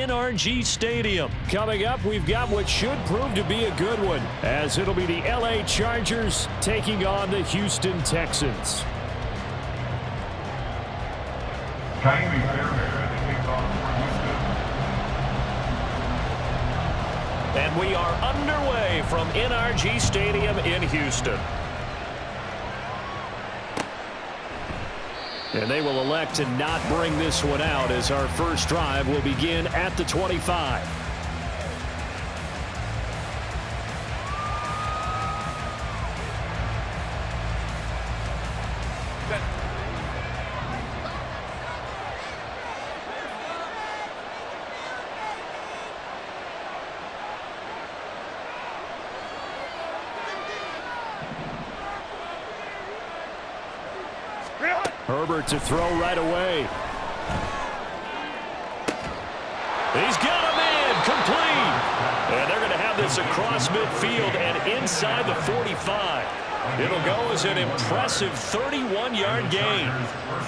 NRG Stadium. Coming up, we've got what should prove to be a good one, as it'll be the LA Chargers taking on the Houston Texans. And we are underway from NRG Stadium in Houston. And they will elect to not bring this one out, as our first drive will begin at the 25. Herbert to throw right away. He's got a man complete. And they're going to have this across midfield and inside the 45. It'll go as an impressive 31-yard gain.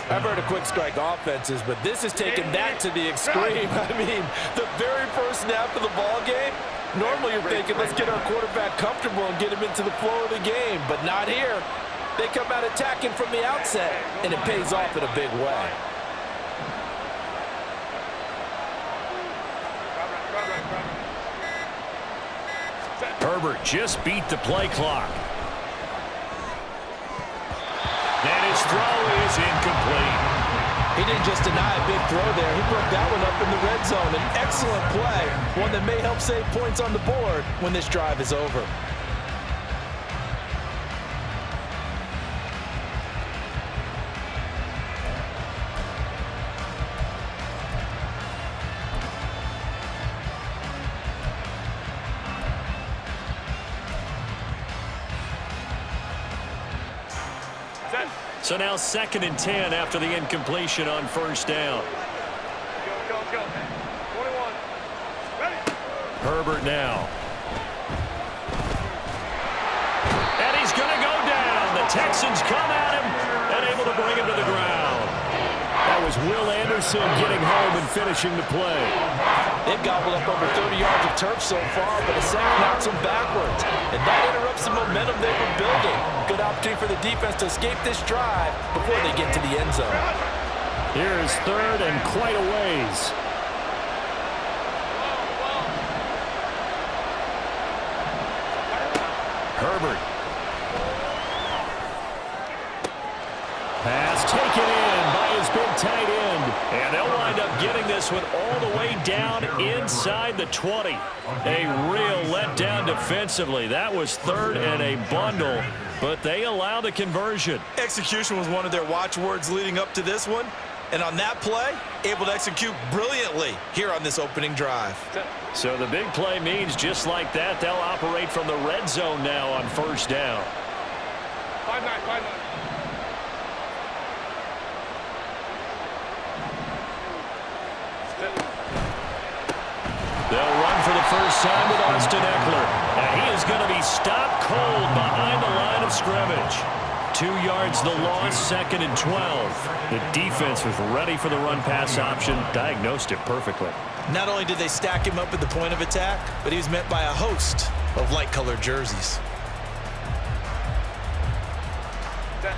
I've heard of quick strike offenses, but this is taking that to the extreme. I mean, the very first snap of the ball game, normally you're thinking, let's get our quarterback comfortable and get him into the flow of the game, but not here. They come out attacking from the outset, and it pays off in a big way. Herbert just beat the play clock. And his throw is incomplete. He didn't just deny a big throw there. He broke that one up in the red zone. An excellent play, one that may help save points on the board when this drive is over. So now 2nd and 10 after the incompletion on first down. Go. 21. Ready. Herbert now. And he's going to go down. The Texans come at him and able to bring him to the ground. That was Will Anderson getting home and finishing the play. They've gobbled up over 30 yards of turf so far, but a sack knocks them backwards. And that interrupts the momentum they were building. Good opportunity for the defense to escape this drive before they get to the end zone. Here is 3rd and quite a ways. Herbert. Pass taken in by his big tight end. And they'll wind up getting this one all the way down inside the 20. A real letdown defensively. That was 3rd and a bundle, but they allow the conversion. Execution was one of their watchwords leading up to this one. And on that play, able to execute brilliantly here on this opening drive. So the big play means just like that, they'll operate from the red zone now on first down. 5-9. They'll run for the first time with Austin Eckler. And he is going to be stopped cold behind the line of scrimmage. 2 yards the loss, 2nd and 12. The defense was ready for the run-pass option, diagnosed it perfectly. Not only did they stack him up at the point of attack, but he was met by a host of light-colored jerseys.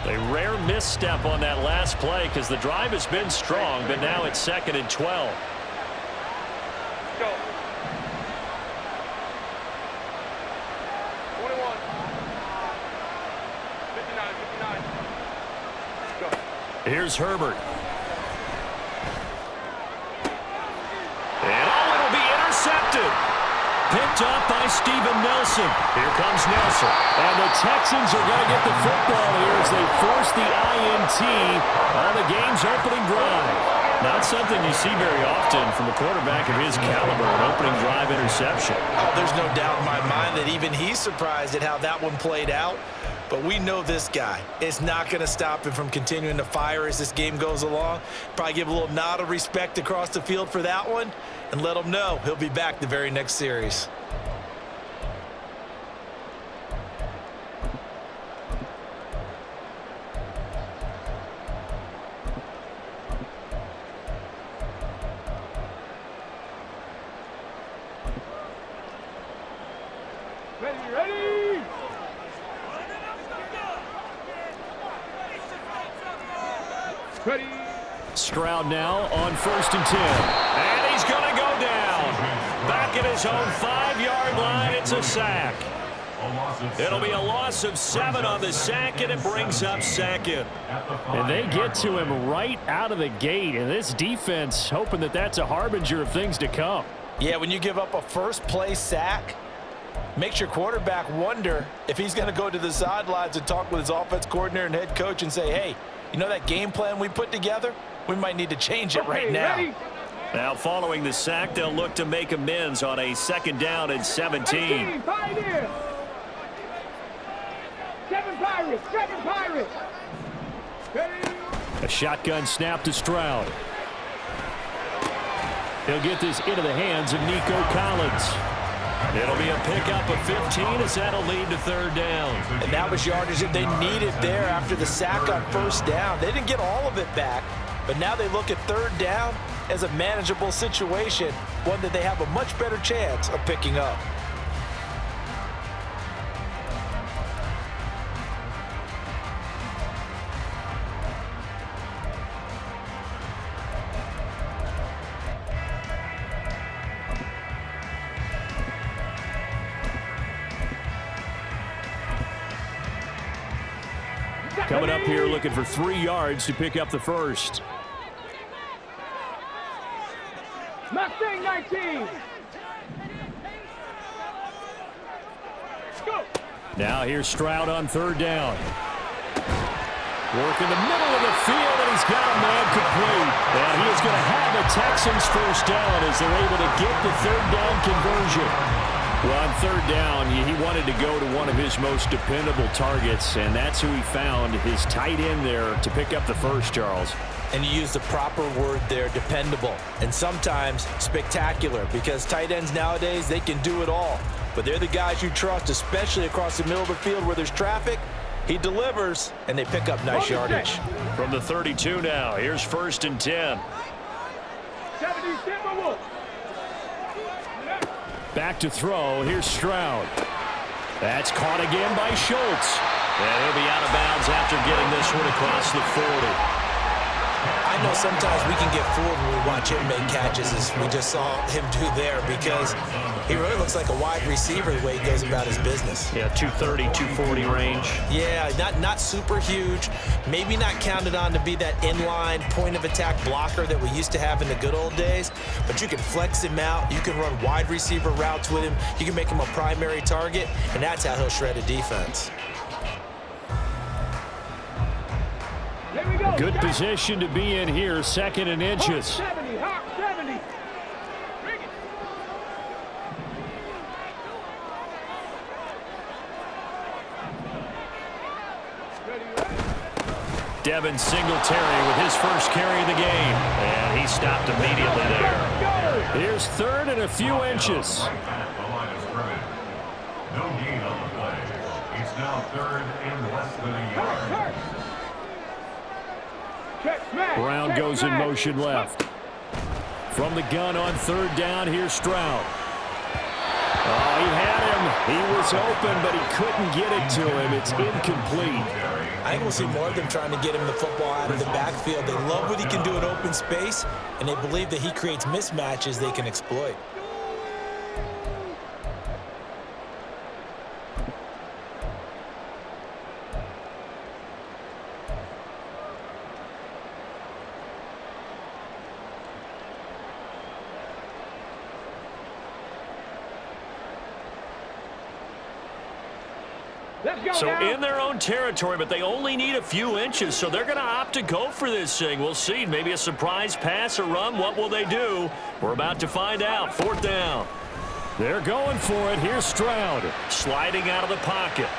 A rare misstep on that last play because the drive has been strong, but now it's 2nd and 12. Go. 21. 59. Go. Here's Herbert. And it'll be intercepted. Picked up by Steven Nelson. Here comes Nelson. And the Texans are going to get the football here as they force the INT on the game's opening drive. Not something you see very often from a quarterback of his caliber, an opening drive interception. Oh, there's no doubt in my mind that even he's surprised at how that one played out. But we know this guy. It's not going to stop him from continuing to fire as this game goes along. Probably give a little nod of respect across the field for that one and let him know he'll be back the very next series. Ready! Ready! Stroud now on 1st and 10. And he's going to go down. Back at his own 5-yard line, it's a sack. It'll be a loss of 7 on the sack, and it brings up 2nd. And they get to him right out of the gate, and this defense hoping that that's a harbinger of things to come. Yeah, when you give up a first-play sack, makes your quarterback wonder if he's going to go to the sidelines and talk with his offense coordinator and head coach and say, hey, you know that game plan we put together? We might need to change it right now. Ready? Now, following the sack, they'll look to make amends on a 2nd down and 17. Pioneer! 7 Pirates! Ready? A shotgun snap to Stroud. He'll get this into the hands of Nico Collins. It'll be a pickup of 15 as that'll lead to 3rd down. And that was yardage that they needed there after the sack on 1st down. They didn't get all of it back, but now they look at 3rd down as a manageable situation, one that they have a much better chance of picking up. Coming up here looking for 3 yards to pick up the 1st. Mustang 19! Go! Now here's Stroud on 3rd down. Work in the middle of the field, and he's got a man complete. And he is going to have the Texans 1st down as they're able to get the 3rd down conversion. Well, on 3rd down, he wanted to go to one of his most dependable targets, and that's who he found, his tight end there, to pick up the 1st, Charles. And you use the proper word there, dependable, and sometimes spectacular, because tight ends nowadays, they can do it all. But they're the guys you trust, especially across the middle of the field where there's traffic. He delivers, and they pick up nice yardage. From the 32 now, here's 1st and 10. 70 Timberwolves! Back to throw. Here's Stroud. That's caught again by Schultz. And he'll be out of bounds after getting this one across the 40. I know sometimes we can get fooled when we watch him make catches, as we just saw him do there, because he really looks like a wide receiver the way he goes about his business. Yeah, 230, 240 range. Yeah, not super huge. Maybe not counted on to be that inline point-of-attack blocker that we used to have in the good old days, but you can flex him out. You can run wide receiver routes with him. You can make him a primary target, and that's how he'll shred a defense. Good position to be in here, 2nd and inches. 70, Hawk 70. Bring it. Devin Singletary with his 1st carry of the game. And he stopped immediately there. Here's 3rd and a few inches. No gain on the play. It's now 3rd and less than a yard. Brown goes in motion left. From the gun on 3rd down, here's Stroud. Oh, he had him. He was open, but he couldn't get it to him. It's incomplete. I think we'll see more of them trying to get him the football out of the backfield. They love what he can do in open space, and they believe that he creates mismatches they can exploit. So in their own territory, but they only need a few inches, so they're going to opt to go for this thing. We'll see. Maybe a surprise pass or run. What will they do? We're about to find out. 4th down. They're going for it. Here's Stroud sliding out of the pocket.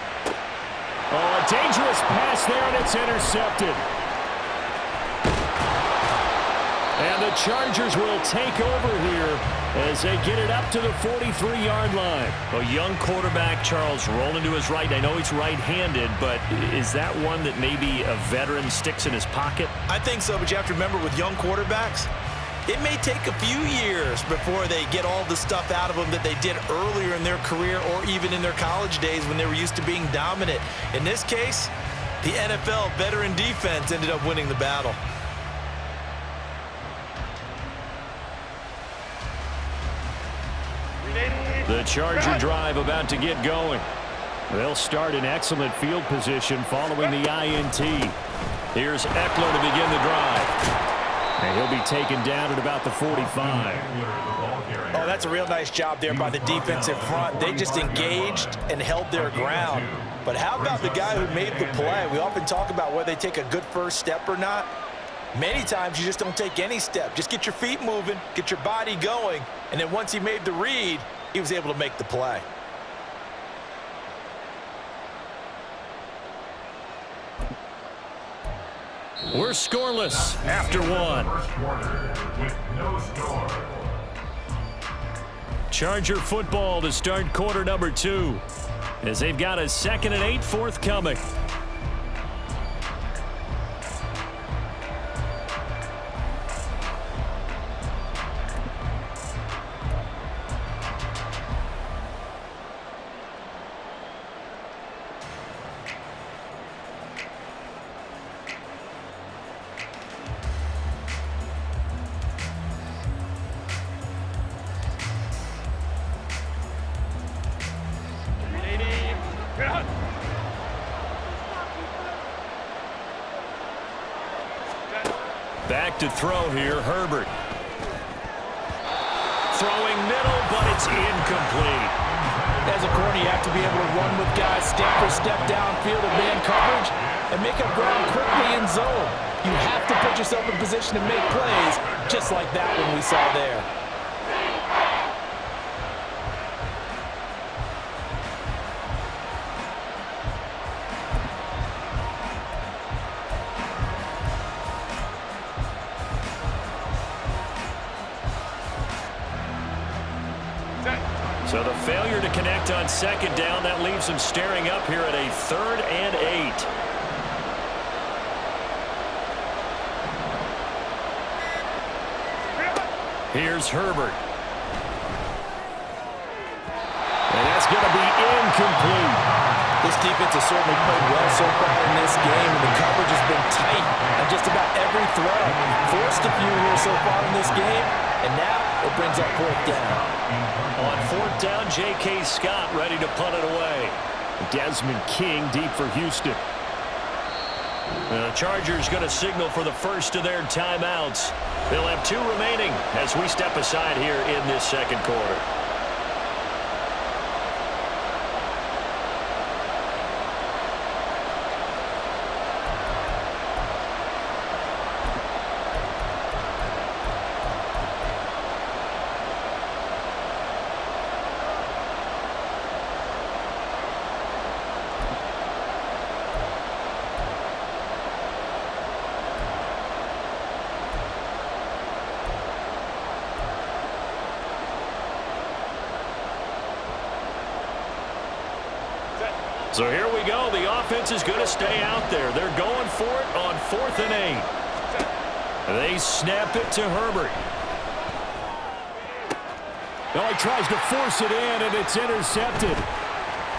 Oh, a dangerous pass there, and it's intercepted. And the Chargers will take over here as they get it up to the 43-yard line. A young quarterback, Charles, rolling to his right. I know he's right-handed, but is that one that maybe a veteran sticks in his pocket? I think so, but you have to remember with young quarterbacks, It may take a few years before they get all the stuff out of them that they did earlier in their career or even in their college days when they were used to being dominant. In this case, the NFL veteran defense ended up winning the battle. The Charger drive about to get going. They'll start in excellent field position following the INT. Here's Eckler to begin the drive. And he'll be taken down at about the 45. Oh, that's a real nice job there by the defensive front. They just engaged and held their ground. But how about the guy who made the play? We often talk about whether they take a good first step or not. Many times you just don't take any step. Just get your feet moving, get your body going, and then once he made the read, he was able to make the play. We're scoreless after one. With no score. Charger football to start quarter number 2 as they've got a 2nd and 8 forthcoming. Back to throw here, Herbert. Throwing middle, but it's incomplete. As a corner, you have to be able to run with guys step for step downfield in man coverage and make up ground quickly in zone. You have to put yourself in position to make plays, just like that one we saw there. So the failure to connect on 2nd down, that leaves them staring up here at a 3rd and 8. Here's Herbert. And that's going to be incomplete. This defense has certainly played well so far in this game, and the coverage has been tight on just about every throw. Forced a few here so far in this game, and now it brings up 4th down. On 4th down, J.K. Scott ready to punt it away. Desmond King deep for Houston. The Chargers going to signal for the first of their timeouts. They'll have 2 remaining as we step aside here in this 2nd quarter. So here we go. The offense is going to stay out there. They're going for it on 4th and 8. They snap it to Herbert. Now he tries to force it in, and it's intercepted.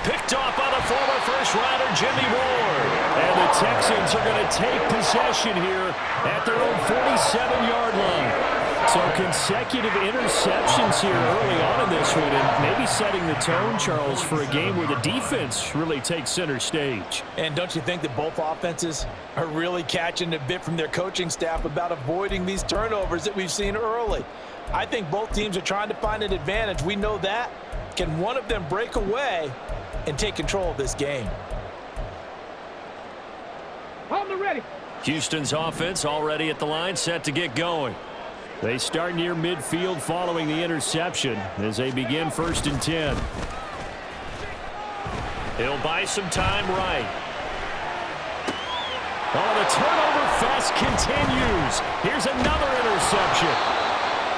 Picked off by the former first-rounder Jimmy Ward. And the Texans are going to take possession here at their own 47-yard line. So consecutive interceptions here early on in this one, and maybe setting the tone, Charles, for a game where the defense really takes center stage. And don't you think that both offenses are really catching a bit from their coaching staff about avoiding these turnovers that we've seen early? I think both teams are trying to find an advantage. We know that. Can one of them break away and take control of this game? Hold the ready. Houston's offense already at the line, set to get going. They start near midfield following the interception as they begin 1st and 10. He'll buy some time right. Oh, the turnover fest continues. Here's another interception.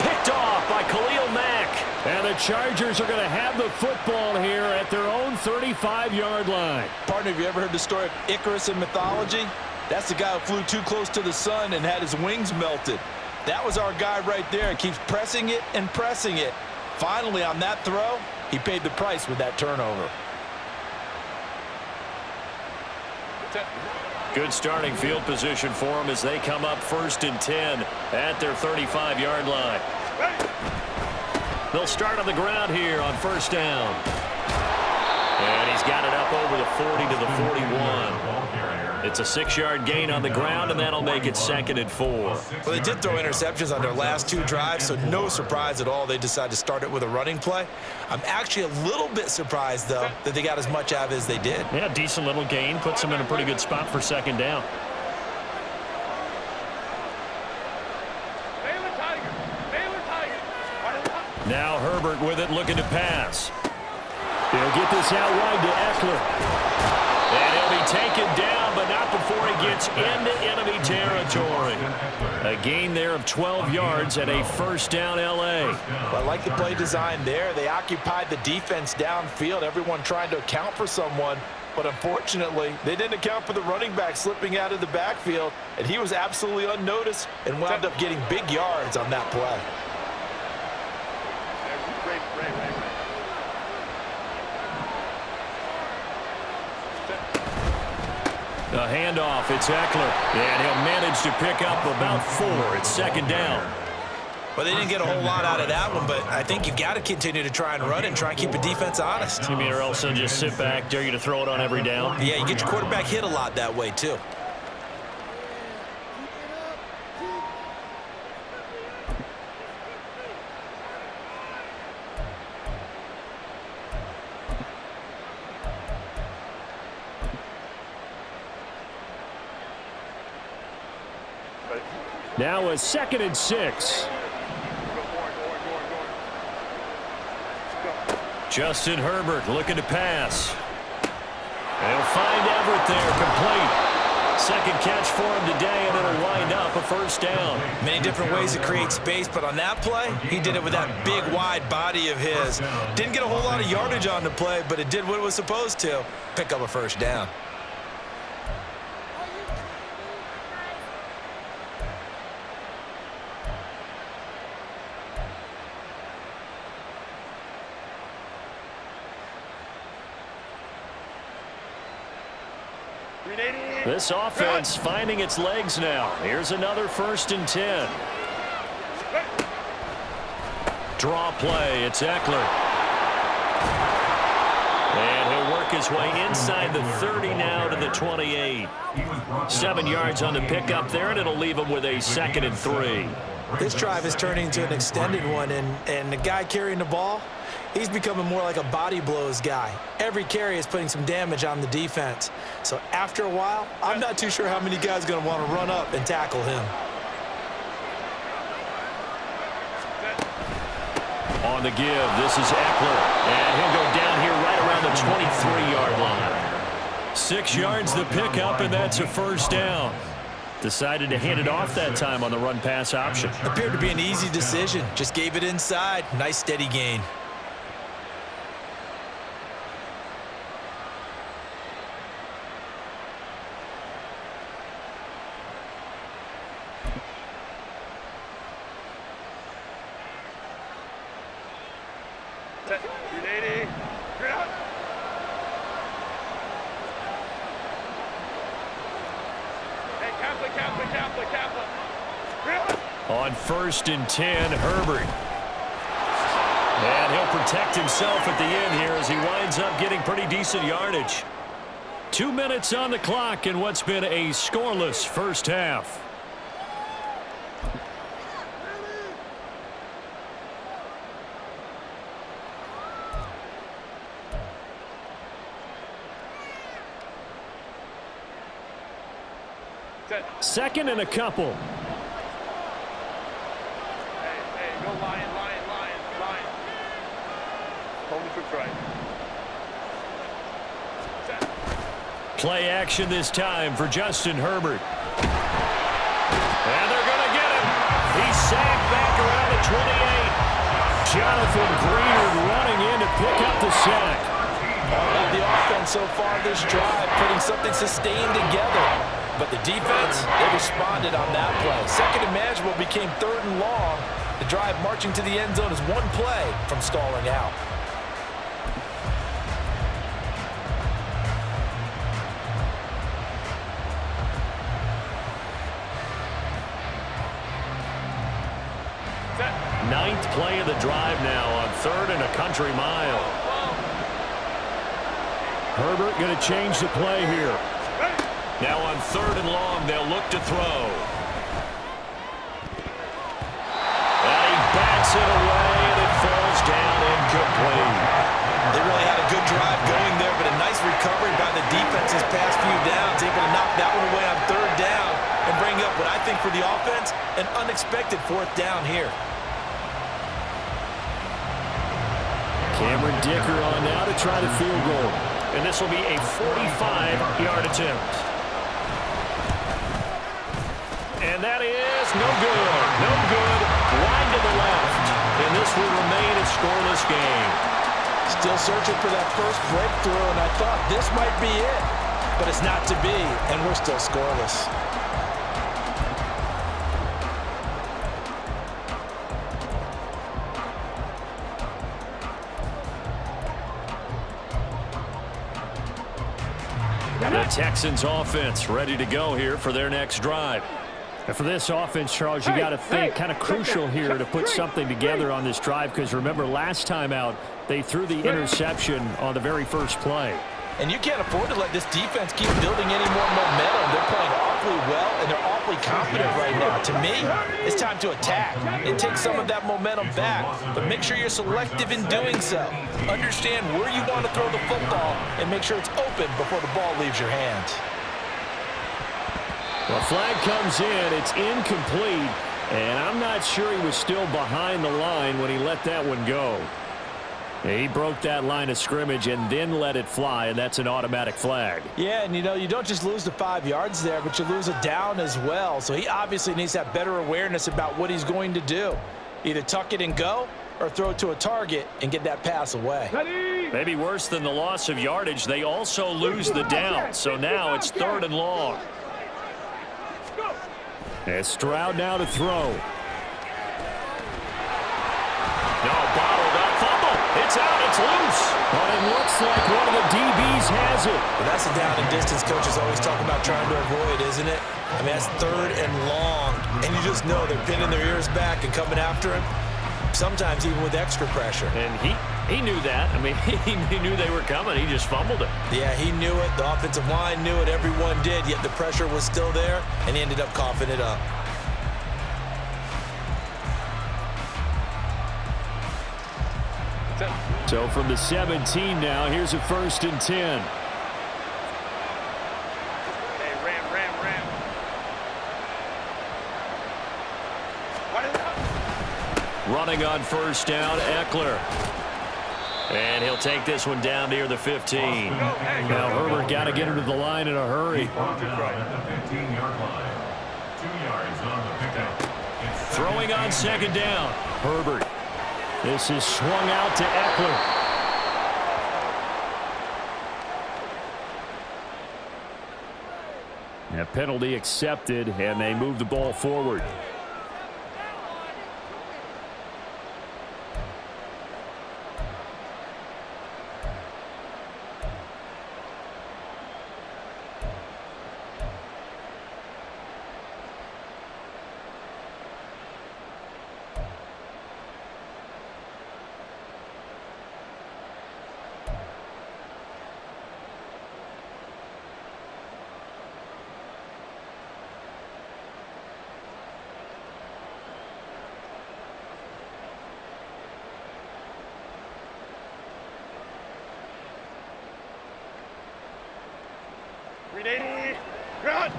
Picked off by Khalil Mack. And the Chargers are going to have the football here at their own 35-yard line. Partner, have you ever heard the story of Icarus in mythology? That's the guy who flew too close to the sun and had his wings melted. That was our guy right there. Keeps pressing it and pressing it. Finally, on that throw, he paid the price with that turnover. Good starting field position for them as they come up 1st and 10 at their 35-yard line. They'll start on the ground here on 1st down. And he's got it up over the 40 to the 41. It's a 6-yard gain on the ground, and that'll make it 2nd and 4. Well, they did throw interceptions on their last 2 drives, so no surprise at all they decided to start it with a running play. I'm actually a little bit surprised, though, that they got as much out of it as they did. Yeah, decent little gain. Puts them in a pretty good spot for 2nd down. Now Herbert with it, looking to pass. He'll get this out wide to Eckler. And he'll be taken down, but not before he gets into enemy territory. A gain there of 12 yards at a 1st down L.A. Well, I like the play design there. They occupied the defense downfield, everyone trying to account for someone. But unfortunately, they didn't account for the running back slipping out of the backfield, and he was absolutely unnoticed and wound up getting big yards on that play. A handoff, it's Eckler, and he'll manage to pick up about 4. It's 2nd down. Well, they didn't get a whole lot out of that one, but I think you got to continue to try and run and try and keep the defense honest. You mean, or else they'll just sit back, dare you to throw it on every down? Yeah, you get your quarterback hit a lot that way, too. Now a 2nd and 6. Justin Herbert looking to pass. They'll find Everett there, complete. 2nd catch for him today, and it'll wind up a 1st down. Many different ways to create space, but on that play, he did it with that big, wide body of his. Didn't get a whole lot of yardage on the play, but it did what it was supposed to. Pick up a 1st down. This offense finding its legs now. Here's another 1st and 10. Draw play. It's Eckler. And he'll work his way inside the 30 now to the 28. 7 yards on the pickup there, and it'll leave him with a 2nd and 3. This drive is turning into an extended one, and the guy carrying the ball, he's becoming more like a body blows guy. Every carry is putting some damage on the defense. So after a while, I'm not too sure how many guys are going to want to run up and tackle him. On the give, this is Eckler, and he'll go down here right around the 23-yard line. 6 yards the pickup, and that's a 1st down. Decided to hand it off that time on the run-pass option. Appeared to be an easy decision. Just gave it inside. Nice steady gain. On 1st and 10, Herbert. And he'll protect himself at the end here as he winds up getting pretty decent yardage. 2 minutes on the clock in what's been a scoreless 1st half. Second and a couple. Go Lion. Hold the foot right. Play action this time for Justin Herbert. And they're going to get him. He's sacked back around the 28. Jonathan Greenard running in to pick up the sack. All about the offense so far this drive, putting something sustained together. But the defense, they responded on that play. Second and manageable became third and long. The drive marching to the end zone is one play from stalling out. Ninth play of the drive now on 3rd and a country mile. Herbert going to change the play here. Now on 3rd and long, they'll look to throw. And he bats it away, and it falls down incomplete. They really had a good drive going there, but a nice recovery by the defense his past few downs, able to knock that one away on 3rd down and bring up what I think for the offense, an unexpected 4th down here. Cameron Dicker on now to try the field goal. And this will be a 45-yard attempt. And that is no good. No good. Wide to the left. And this will remain a scoreless game. Still searching for that first breakthrough, and I thought this might be it. But it's not to be, and we're still scoreless. The Texans offense ready to go here for their next drive. And for this offense, Charles, you got to think kind of crucial here to put something together on this drive, because remember last time out they threw the interception on the very first play. And you can't afford to let this defense keep building any more momentum. They're playing awfully well, and they're awfully confident right now. To me, it's time to attack and take some of that momentum back. But make sure you're selective in doing so. Understand where you want to throw the football and make sure it's open before the ball leaves your hands. Well, flag comes in. It's incomplete. And I'm not sure he was still behind the line when he let that one go. He broke that line of scrimmage and then let it fly, and that's an automatic flag. Yeah, and you don't just lose the 5 yards there, but you lose a down as well. So he obviously needs to have better awareness about what he's going to do. Either tuck it and go or throw it to a target and get that pass away. Maybe worse than the loss of yardage, they also lose the down. So now it's 3rd and long. And Stroud now to throw. No, bottled up fumble. It's out. It's loose. But it looks like one of the DBs has it. But that's a down and distance coaches always talk about trying to avoid, isn't it? I mean, that's 3rd and long. And you just know they're pinning their ears back and coming after him, sometimes even with extra pressure. And he knew that. I mean, he knew they were coming. He just fumbled it. Yeah, he knew it. The offensive line knew it. Everyone did, yet the pressure was still there, and he ended up coughing it up. So from the 17 now, here's a 1st and 10. Hey, ram. What is up? Running on 1st down, Eckler. And he'll take this one down near the 15. Now Herbert got to get him to the line in a hurry. At the 15-yard line. 2 yards on the pickup. Throwing on 2nd down, Herbert. This is swung out to Eckler. A penalty accepted, and they move the ball forward. Run!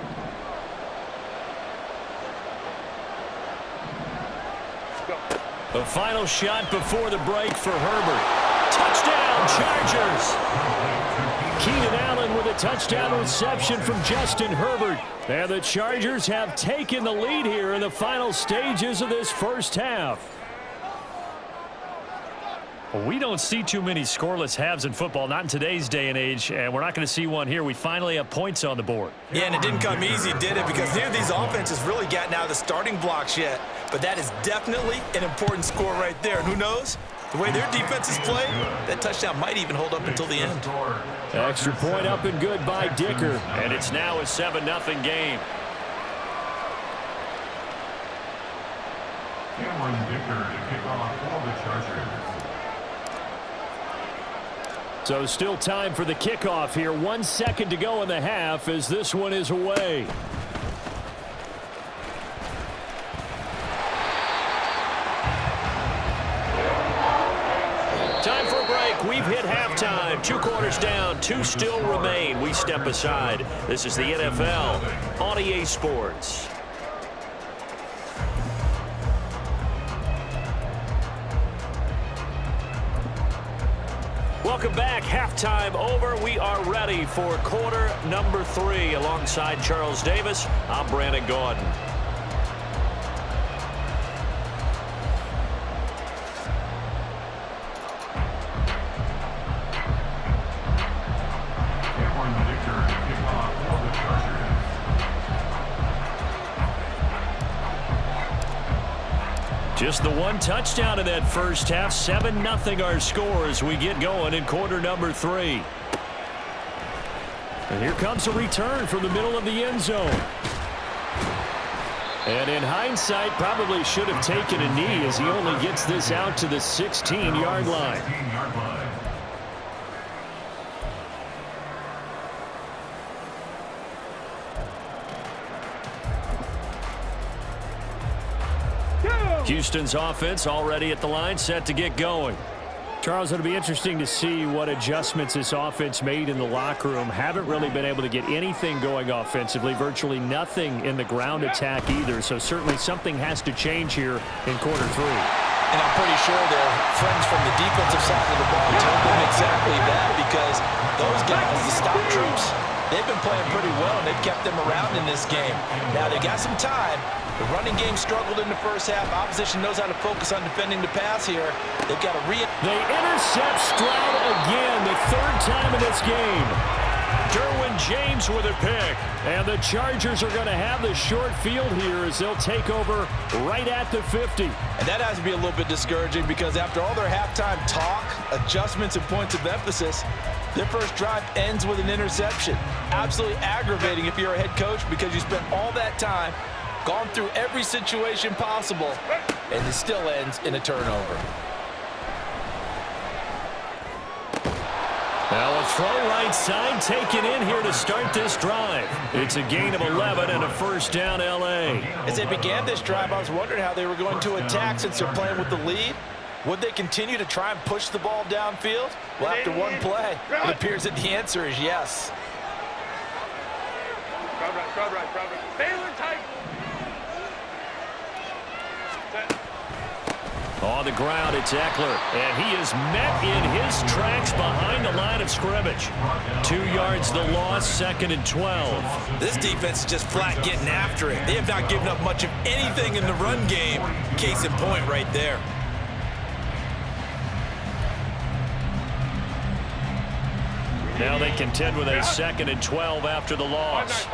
Go. The final shot before the break for Herbert. Touchdown, Chargers! Keenan Allen with a touchdown reception from Justin Herbert. And the Chargers have taken the lead here in the final stages of this first half. Well, we don't see too many scoreless halves in football, not in today's day and age, and we're not going to see one here. We finally have points on the board. Yeah, and it didn't come easy, did it? Because neither of these offenses really gotten out of the starting blocks yet. But that is definitely an important score right there. And who knows? The way their defenses play, that touchdown might even hold up until the end. Extra point up and good by Dicker, and it's now a 7-0 game. Cameron Dicker to kick off for the Chargers. So still time for the kickoff here. 1 second to go in the half as this one is away. Time for a break. We've hit halftime. 2 quarters down. 2 still remain. We step aside. This is the NFL on EA Sports. Welcome back. Halftime over. We are ready for quarter number 3. Alongside Charles Davis, I'm Brandon Gordon. Cameron Dicker to kick off for the Chargers. Just the 1 touchdown in that first half. 7-0 our score as we get going in quarter number 3. And here comes a return from the middle of the end zone. And in hindsight, probably should have taken a knee as he only gets this out to the 16-yard line. 16-yard line. Houston's offense already at the line, set to get going. Charles, it'll be interesting to see what adjustments this offense made in the locker room. Haven't really been able to get anything going offensively, virtually nothing in the ground attack either. So certainly something has to change here in quarter 3. And I'm pretty sure their friends from the defensive side of the ball told them exactly that, because those guys, the stop troops, they've been playing pretty well, and they've kept them around in this game. Now, they got some time. The running game struggled in the first half. Opposition knows how to focus on defending the pass here. They've got to They intercept Stroud again, the 3rd time in this game. Derwin James with a pick. And the Chargers are going to have the short field here as they'll take over right at the 50. And that has to be a little bit discouraging, because after all their halftime talk, adjustments, and points of emphasis, their first drive ends with an interception. Absolutely aggravating if you're a head coach, because you spent all that time, gone through every situation possible, and it still ends in a turnover. Now a throw right side taken in here to start this drive. It's a gain of 11 and a first down L.A. As they began this drive, I was wondering how they were going to attack since they're playing with the lead. Would they continue to try and push the ball downfield? Well, after one play, it appears that the answer is yes. Crowd right. Baylor tight. On the ground, it's Eckler, and he is met in his tracks behind the line of scrimmage. 2 yards the loss, 2nd and 12. This defense is just flat getting after it. They have not given up much of anything in the run game. Case in point right there. Now they contend with a 2nd and 12 after the loss.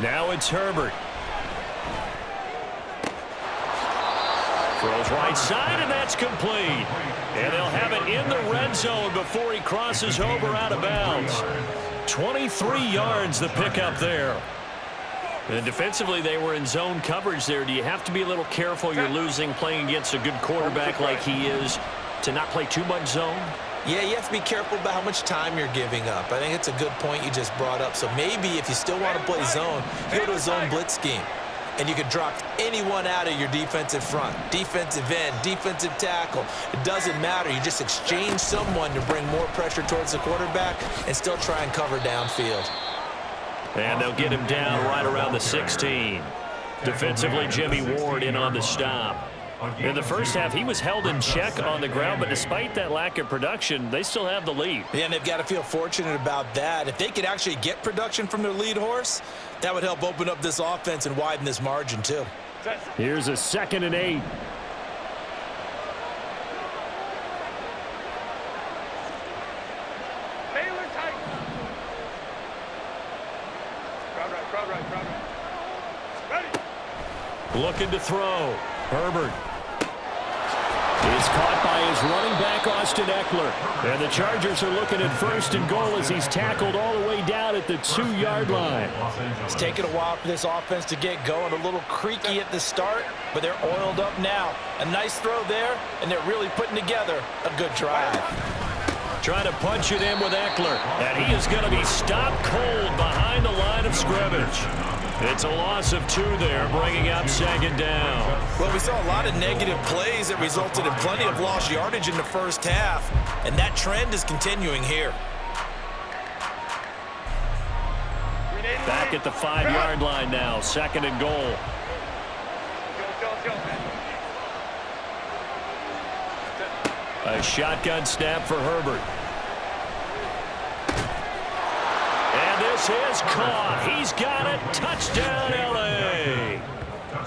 Now it's Herbert. Throws right side, and that's complete. And they'll have it in the red zone before he crosses over out of bounds. 23 yards the pickup there. And defensively, they were in zone coverage there. Do you have to be a little careful? You're losing playing against a good quarterback like he is to not play too much zone? Yeah, you have to be careful about how much time you're giving up. I think it's a good point you just brought up. So maybe if you still want to play zone, you go to a zone blitz scheme. And you can drop anyone out of your defensive front, defensive end, defensive tackle. It doesn't matter. You just exchange someone to bring more pressure towards the quarterback and still try and cover downfield. And they'll get him down right around the 16. Defensively, Jimmy Ward in on the stop. In the first half, he was held in check on the ground, but despite that lack of production, they still have the lead. Yeah, and they've got to feel fortunate about that. If they could actually get production from their lead horse, that would help open up this offense and widen this margin too. Here's a 2nd and 8. Baylor tight. Crowd right. Ready. Looking to throw. Herbert. He's caught by his running back, Austin Eckler. And the Chargers are looking at 1st and goal as he's tackled all the way down at the 2-yard line. It's taken a while for this offense to get going. A little creaky at the start, but they're oiled up now. A nice throw there, and they're really putting together a good drive. Trying to punch it in with Eckler. And he is going to be stopped cold behind the line of scrimmage. It's a loss of 2 there, bringing up 2nd down. Well, we saw a lot of negative plays that resulted in plenty of lost yardage in the first half, and that trend is continuing here. Back at the 5-yard line now, 2nd and goal. A shotgun snap for Herbert. And this is caught. He's got it. Touchdown, L.A.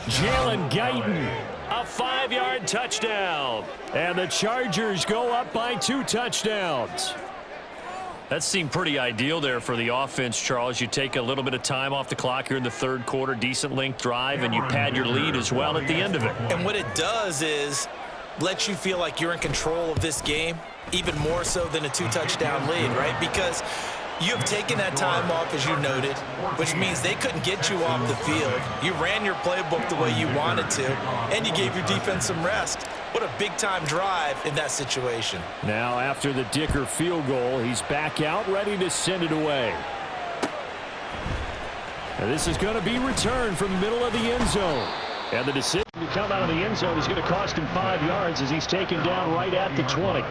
Jalen Guyton, a 5-yard touchdown. And the Chargers go up by 2 touchdowns. That seemed pretty ideal there for the offense, Charles. You take a little bit of time off the clock here in the 3rd quarter, decent length drive, and you pad your lead as well at the end of it. And what it does is let you feel like you're in control of this game, even more so than a 2-touchdown lead, right? Because you have taken that time off, as you noted, which means they couldn't get you off the field. You ran your playbook the way you wanted to, and you gave your defense some rest. What a big-time drive in that situation. Now, after the Dicker field goal, he's back out, ready to send it away. And this is going to be returned from the middle of the end zone. And the decision to come out of the end zone is going to cost him 5 yards as he's taken down right at the 20.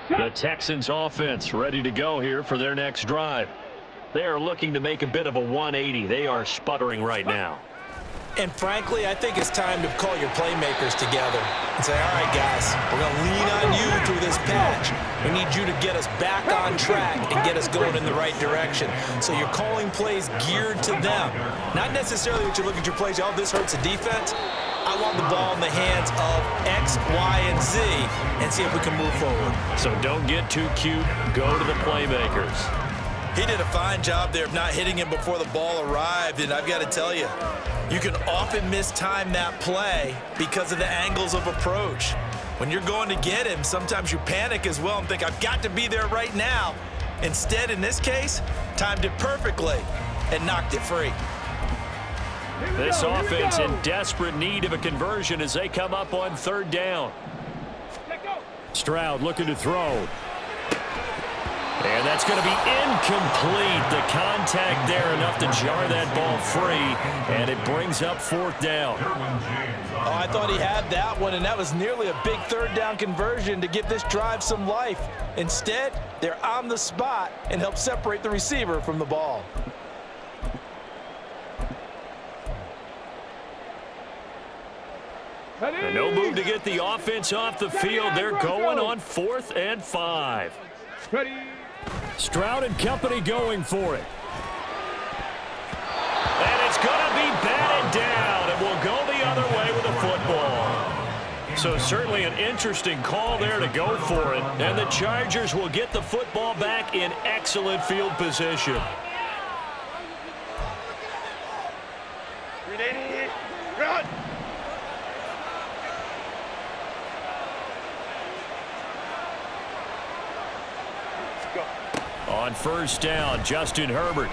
The Texans offense ready to go here for their next drive. They are looking to make a bit of a 180. They are sputtering right now. And frankly, I think it's time to call your playmakers together and say, all right, guys, we're going to lean on you through this patch. We need you to get us back on track and get us going in the right direction. So you're calling plays geared to them. Not necessarily that you look at your plays, oh, this hurts the defense. I want the ball in the hands of X, Y, and Z and see if we can move forward. So don't get too cute. Go to the playmakers. He did a fine job there of not hitting him before the ball arrived, and I've got to tell you, you can often mistime that play because of the angles of approach. When you're going to get him, sometimes you panic as well and think, I've got to be there right now. Instead, in this case, timed it perfectly and knocked it free. This offense in desperate need of a conversion as they come up on 3rd down. Stroud looking to throw. And that's going to be incomplete. The contact there enough to jar that ball free, and it brings up 4th down. Oh, I thought he had that one, and that was nearly a big 3rd down conversion to give this drive some life. Instead, they're on the spot and help separate the receiver from the ball. And no move to get the offense off the field. They're going on 4th and 5. Ready. Stroud and company going for it. And it's going to be batted down, and we'll go the other way with the football. So certainly an interesting call there to go for it. And the Chargers will get the football back in excellent field position. Ready. Run. On 1st down, Justin Herbert.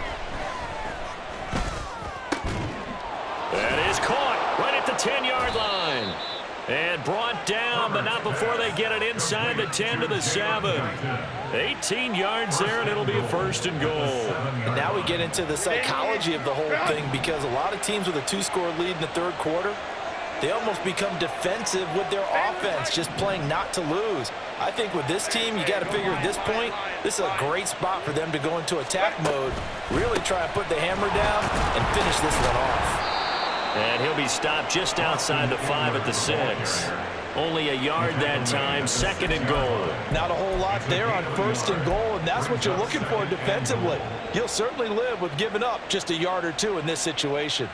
That is caught right at the 10-yard line. And brought down, but not before they get it inside the 10 to the 7. 18 yards there, and it'll be a 1st and goal. And now we get into the psychology of the whole thing, because a lot of teams with a 2-score lead in the 3rd quarter, they almost become defensive with their offense, just playing not to lose. I think with this team, you got to figure at this point, this is a great spot for them to go into attack mode, really try to put the hammer down and finish this one off. And he'll be stopped just outside the 5 at the 6. Only a yard that time, 2nd and goal. Not a whole lot there on 1st and goal, and that's what you're looking for defensively. You'll certainly live with giving up just a yard or 2 in this situation.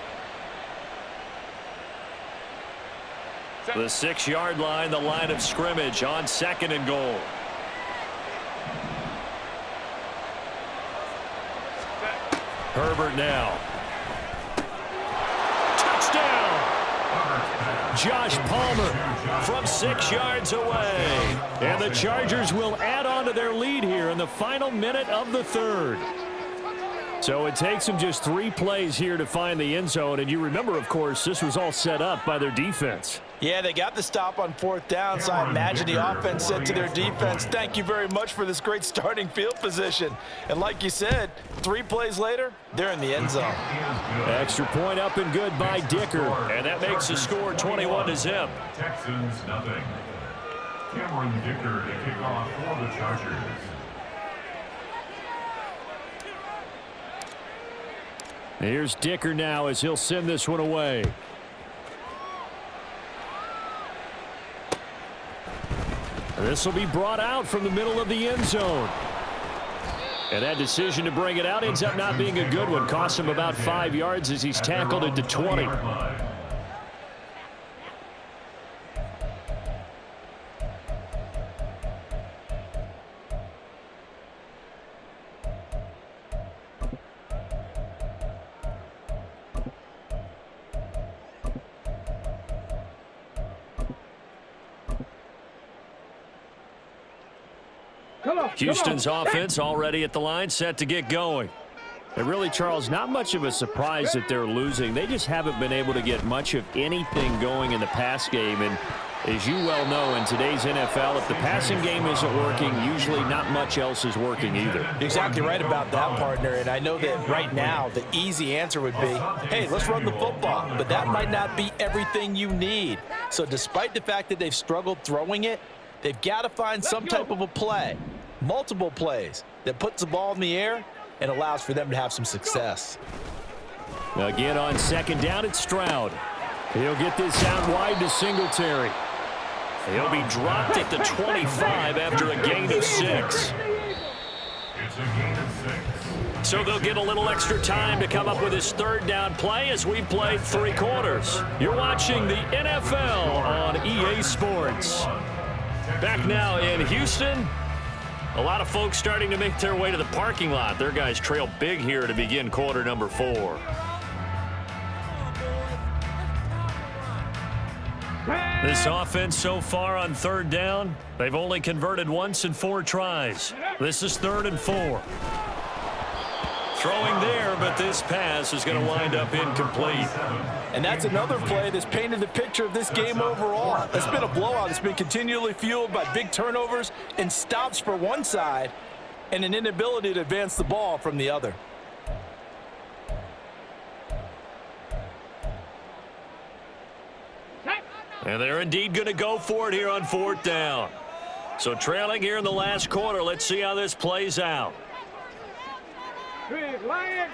The 6-yard line, the line of scrimmage on 2nd and goal. Herbert now. Touchdown! Josh Palmer from 6 yards away. And the Chargers will add on to their lead here in the final minute of the 3rd. So it takes them just 3 plays here to find the end zone. And you remember, of course, this was all set up by their defense. Yeah, they got the stop on 4th down, so I imagine the offense said to their defense, thank you very much for this great starting field position. And like you said, 3 plays later, they're in the end zone. Extra point up and good by Dicker. And that makes the score 21-0. Texans nothing. Cameron Dicker to kick off for the Chargers. Here's Dicker now as he'll send this one away. This will be brought out from the middle of the end zone. And that decision to bring it out ends up not being a good one. Costs him about 5 yards as he's tackled at the 20. Houston's offense already at the line, set to get going. And really, Charles, not much of a surprise that they're losing. They just haven't been able to get much of anything going in the pass game. And as you well know, in today's NFL, if the passing game isn't working, usually not much else is working either. Exactly right about that, partner. And I know that right now the easy answer would be, hey, let's run the football. But that might not be everything you need. So despite the fact that they've struggled throwing it, they've got to find some type of a play. Multiple plays that puts the ball in the air and allows for them to have some success. Again on 2nd down, it's Stroud. He'll get this out wide to Singletary. He'll be dropped at the 25 after a gain of 6. It's a gain of 6. So they'll get a little extra time to come up with his 3rd down play as we played 3 quarters. You're watching the NFL on EA Sports. Back now in Houston. A lot of folks starting to make their way to the parking lot. Their guys trail big here to begin quarter number 4. This offense so far on 3rd down, they've only converted once in 4 tries. This is 3rd and 4. Throwing there, but this pass is going to wind up incomplete. And that's another play that's painted the picture of this game overall. It's been a blowout. It's been continually fueled by big turnovers and stops for one side and an inability to advance the ball from the other. And they're indeed going to go for it here on 4th down. So trailing here in the last quarter, let's see how this plays out. Lion.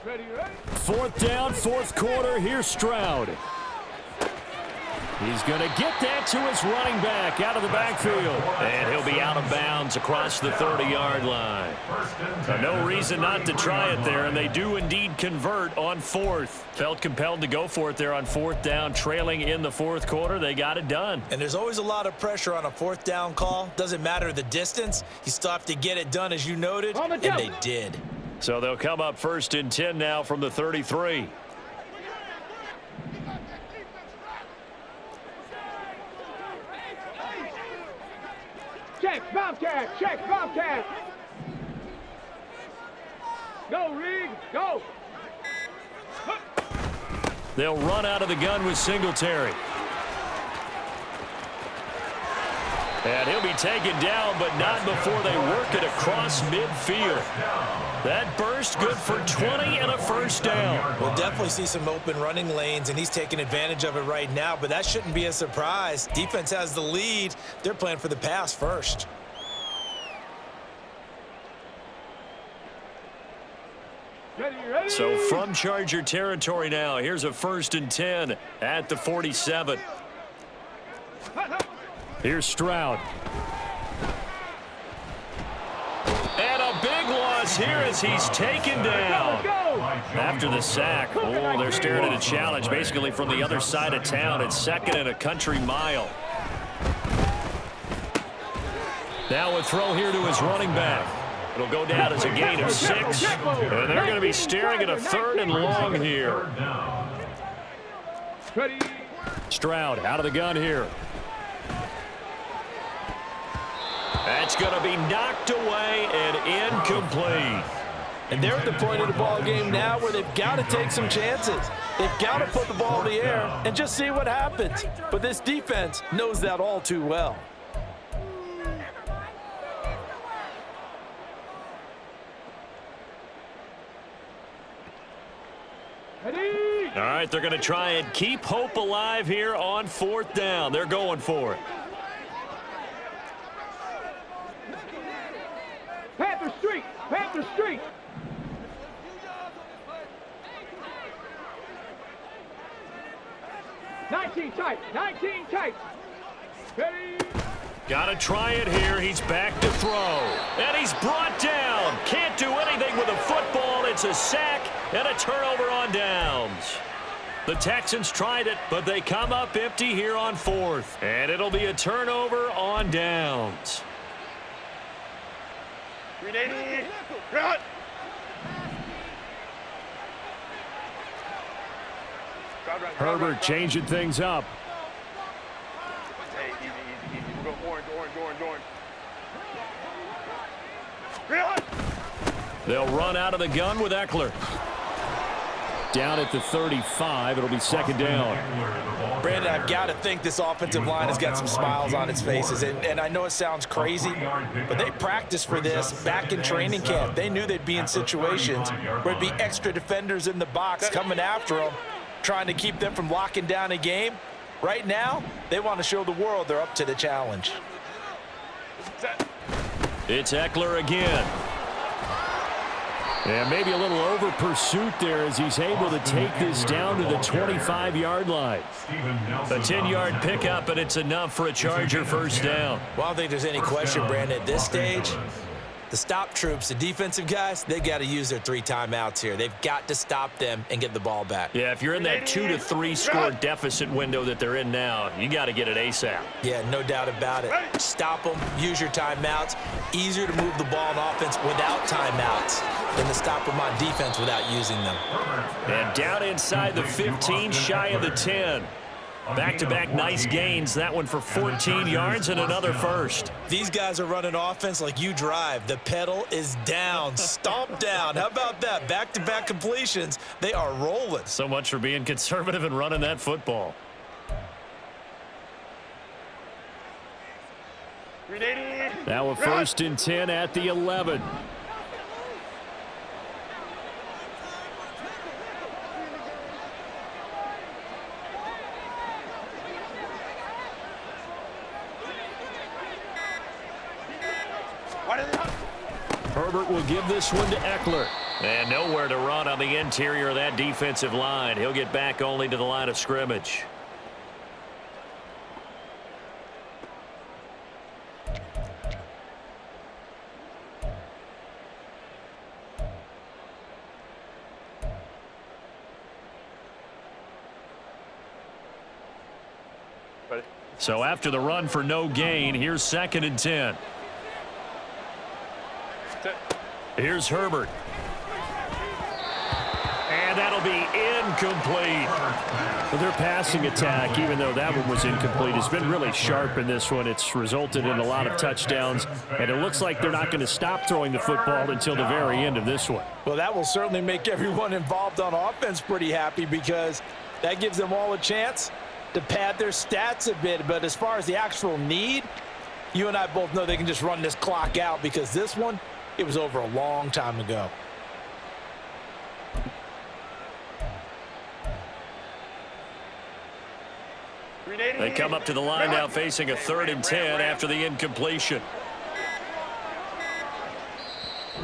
Ready, ready. 4th down, 4th quarter. Here's Stroud. He's going to get that to his running back out of the backfield. And he'll be out of bounds across the 30-yard line. So no reason not to try it there, and they do indeed convert on 4th. Felt compelled to go for it there on 4th down, trailing in the 4th quarter. They got it done. And there's always a lot of pressure on a 4th down call. Doesn't matter the distance. You still have to get it done, as you noted, and they did. So they'll come up 1st and 10 now from the 33. Check, Bobcat, check, Bobcat. Go, Reed, go. They'll run out of the gun with Singletary. And he'll be taken down, but not before they work it across midfield. That burst good for 20 and a first down. We'll definitely see some open running lanes, and he's taking advantage of it right now, but that shouldn't be a surprise. Defense has the lead. They're playing for the pass first. Ready. So from Charger territory now, here's a 1st and 10 at the 47. Here's Stroud. And a big loss here as he's taken down. After the sack, oh, they're staring at a challenge basically from the other side of town. It's 2nd and a country mile. Now a throw here to his running back. It'll go down as a gain of 6. And they're going to be staring at a 3rd and long here. Stroud out of the gun here. That's going to be knocked away and incomplete. And they're at the point of the ball game now where they've got to take some chances. They've got to put the ball in the air and just see what happens. But this defense knows that all too well. All right, they're going to try and keep hope alive here on 4th down. They're going for it. Panther Street. Nineteen tight. Ready. Got to try it here. He's back to throw. And he's brought down. Can't do anything with a football. It's a sack and a turnover on downs. The Texans tried it, but they come up empty here on 4th. And it'll be a turnover on downs. Run. Herbert changing things up. Hey, easy. We're going orange. They'll run out of the gun with Eckler. Down at the 35, it'll be 2nd down. Brandon, I've got to think this offensive line has got some smiles on its faces. And I know it sounds crazy, but they practiced for this back in training camp. They knew they'd be in situations where it'd be extra defenders in the box coming after them, trying to keep them from locking down a game. Right now, they want to show the world they're up to the challenge. It's Eckler again. And maybe a little over pursuit there as he's able to take this down to the 25-yard line. A 10-yard pickup, and it's enough for a Charger first down. Well, I don't think there's any question, Brandon, at this stage. The stop troops, the defensive guys, they got to use their 3 timeouts here. They've got to stop them and get the ball back. Yeah, if you're in that 2 to 3 score deficit window that they're in now, you got to get it ASAP. Yeah, no doubt about it. Stop them, use your timeouts. Easier to move the ball on offense without timeouts than to stop them on defense without using them. And down inside the 15, shy of the 10. Back-to-back nice gains. That one for 14 yards and another first. These guys are running offense like you drive. The pedal is down, stomp down. How about that? Back-to-back completions. They are rolling. So much for being conservative and running that football. Now a 1st and 10 at the 11. Herbert will give this one to Eckler. And nowhere to run on the interior of that defensive line. He'll get back only to the line of scrimmage. So after the run for no gain, here's 2nd and 10. Here's Herbert. And that'll be incomplete. Well, their passing attack, even though that one was incomplete, has been really sharp in this one. It's resulted in a lot of touchdowns, and it looks like they're not going to stop throwing the football until the very end of this one. Well, that will certainly make everyone involved on offense pretty happy because that gives them all a chance to pad their stats a bit. But as far as the actual need, You and I both know they can just run this clock out because this one, it was over a long time ago. They come up to the line now facing a 3rd and 10 after the incompletion.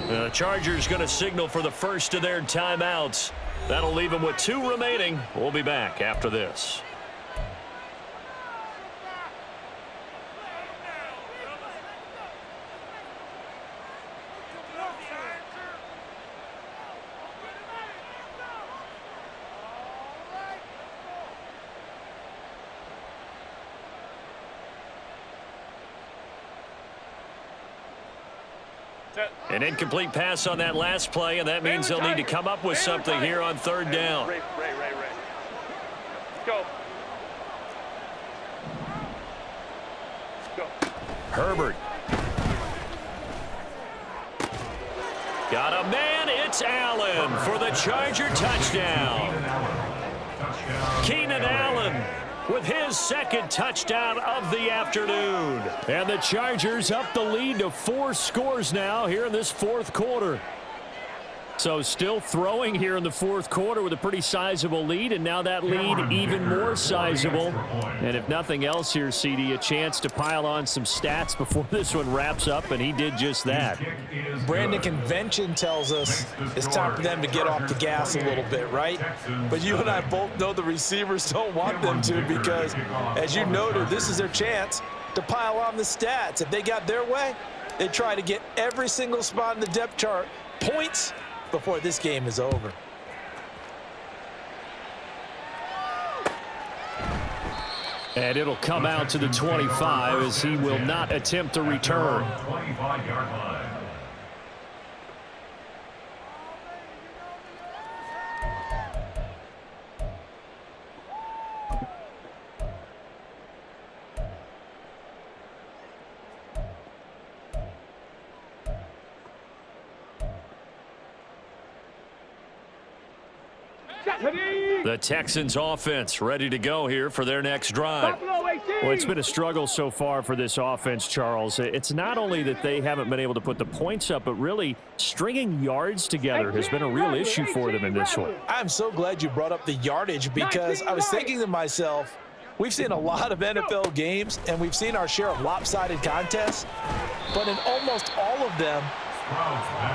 The Chargers going to signal for the first of their timeouts. That'll leave them with 2 remaining. We'll be back after this. An incomplete pass on that last play, and that means they'll need to come up with something here on 3rd down. Ray. Go. Herbert. Got a man. It's Allen for the Charger touchdown. Keenan Allen with his 2nd touchdown of the afternoon. And the Chargers up the lead to 4 scores now here in this 4th quarter. So still throwing here in the 4th quarter with a pretty sizable lead, and now that lead even more sizable. And if nothing else here, CD, a chance to pile on some stats before this one wraps up, and he did just that. Brandon, convention tells us it's time for them to get off the gas a little bit, right? But you and I both know the receivers don't want them to because, as you noted, this is their chance to pile on the stats. If they got their way, they try to get every single spot in the depth chart points before this game is over. And it'll come out to the 25 as he will not attempt to return. 25-yard line. The Texans offense ready to go here for their next drive. Well, it's been a struggle so far for this offense, Charles. It's not only that they haven't been able to put the points up, but really stringing yards together has been a real issue for them in this one. I'm so glad you brought up the yardage because I was thinking to myself, we've seen a lot of NFL games and we've seen our share of lopsided contests, but in almost all of them,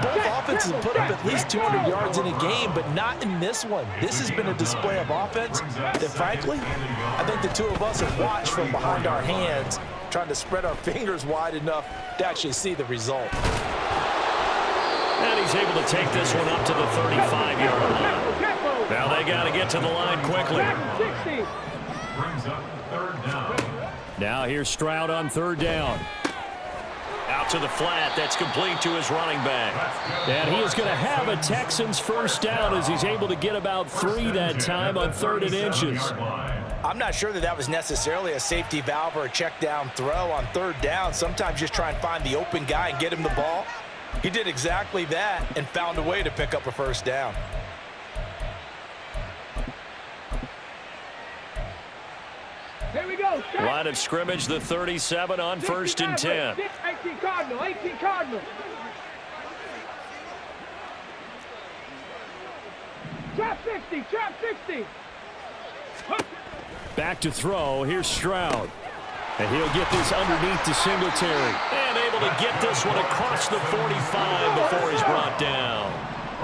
both offenses have put up at least 200 yards in a game, but not in this one. This has been a display of offense that, frankly, I think the two of us have watched from behind our hands, trying to spread our fingers wide enough to actually see the result. And he's able to take this one up to the 35-yard line. Now they got to get to the line quickly. Brings up 3rd down. Now here's Stroud on 3rd down. Out to the flat. That's complete to his running back. And he is going to have a Texans first down as he's able to get about 3 that time on 3rd and inches. I'm not sure that was necessarily a safety valve or a check down throw on 3rd down. Sometimes just try and find the open guy and get him the ball. He did exactly that and found a way to pick up a first down. Here we go. Line of scrimmage, the 37 on 1st and 10. 18 Cardinal, 18 Cardinal. Trap 60, trap 60. Back to throw. Here's Stroud. And he'll get this underneath to Singletary. And able to get this one across the 45 before he's brought down.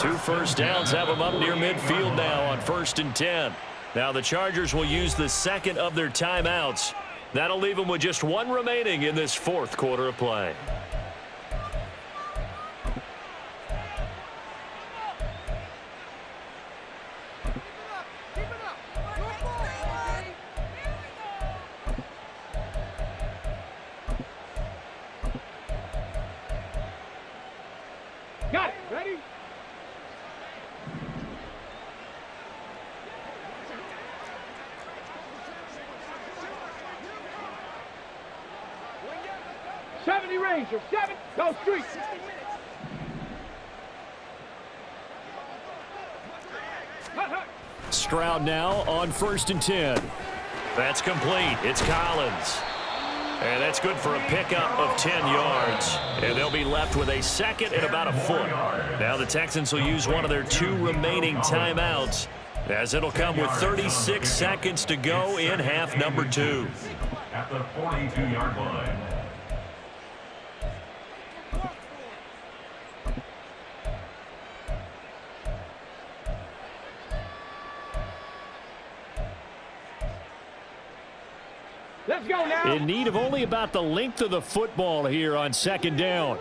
2 first downs have him up near midfield now on 1st and 10. Now the Chargers will use the 2nd of their timeouts. That'll leave them with just 1 remaining in this 4th quarter of play. Got it. Ready? Ranger, 7, go street. Stroud now on 1st and 10. That's complete. It's Collins. And that's good for a pickup of 10 yards. And they'll be left with a second and about a foot. Now the Texans will use one of their 2 remaining timeouts, as it'll come with 36 seconds to go in half number 2. At the 42-yard line. Let's go now. In need of only about the length of the football here on second down.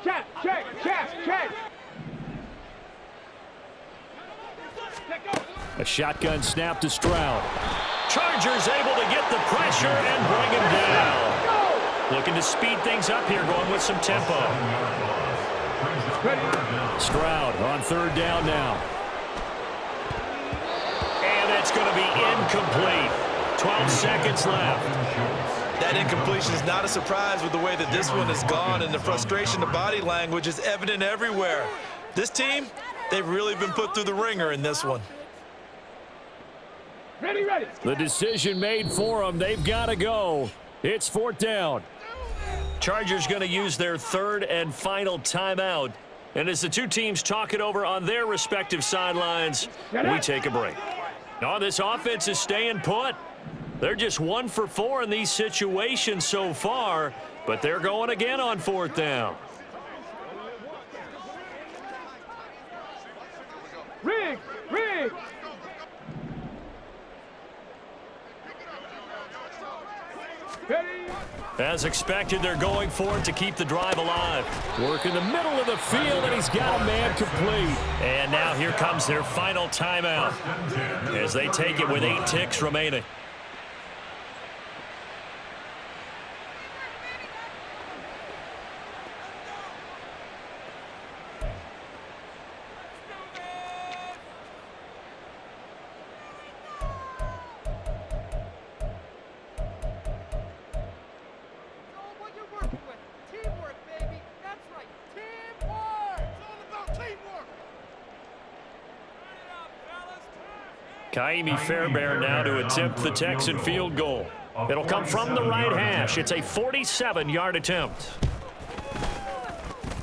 Check, check, check, check. A shotgun snap to Stroud. Chargers able to get the pressure and bring him down. Looking to speed things up here, going with some tempo. Stroud on third down now. And it's going to be incomplete. 12 seconds left. That incompletion is not a surprise with the way that this one has gone, and the frustration, the body language is evident everywhere. This team, they've really been put through the ringer in this one. Ready, ready. The decision made for them. They've got to go. It's fourth down. Chargers going to use their third and final timeout. And as the two teams talk it over on their respective sidelines, we take a break. Now this offense is staying put. They're just 1 for 4 in these situations so far, but they're going again on fourth down. Riggs, Riggs. Ready. As expected, they're going for it to keep the drive alive. Work in the middle of the field, and he's got a man complete. And now here comes their final timeout as they take it with 8 ticks remaining. Kaimi Fairbairn now to attempt the Texan field goal. It'll come from the right hash. It's a 47-yard attempt.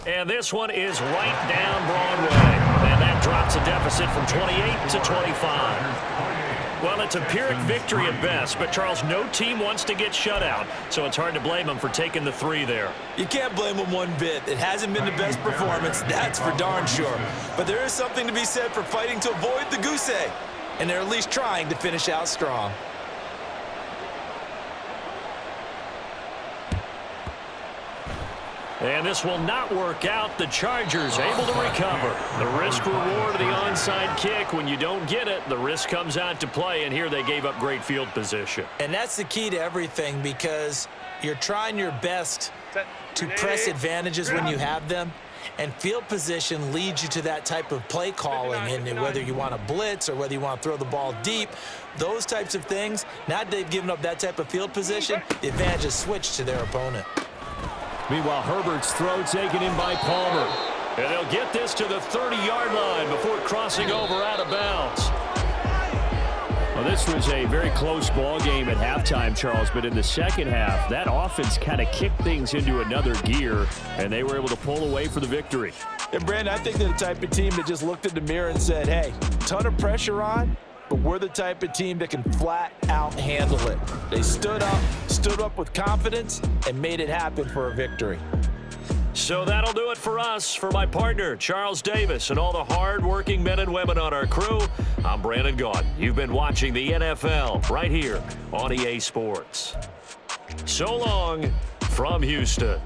And this one is right down Broadway. And that drops a deficit from 28 to 25. Well, it's a Pyrrhic victory at best, but Charles, no team wants to get shut out, so it's hard to blame them for taking the 3 there. You can't blame them one bit. It hasn't been the best performance, that's for darn sure. But there is something to be said for fighting to avoid the goose egg. And they're at least trying to finish out strong. And this will not work out. The Chargers able to recover. The risk-reward of the onside kick. When you don't get it, the risk comes out to play, and here they gave up great field position. And that's the key to everything, because you're trying your best to press advantages when you have them. And field position leads you to that type of play calling, and whether you want to blitz or whether you want to throw the ball deep, those types of things. Now that they've given up that type of field position, the advantage is switched to their opponent. Meanwhile, Herbert's throw taken in by Palmer. And they'll get this to the 30-yard line before crossing over out of bounds. Well, this was a very close ball game at halftime, Charles, but in the second half, that offense kind of kicked things into another gear, and they were able to pull away for the victory. And, Brandon, I think they're the type of team that just looked in the mirror and said, hey, ton of pressure on, but we're the type of team that can flat out handle it. They stood up with confidence, and made it happen for a victory. So that'll do it for us. For my partner, Charles Davis, and all the hard-working men and women on our crew, I'm Brandon Gaudin. You've been watching the NFL right here on EA Sports. So long from Houston.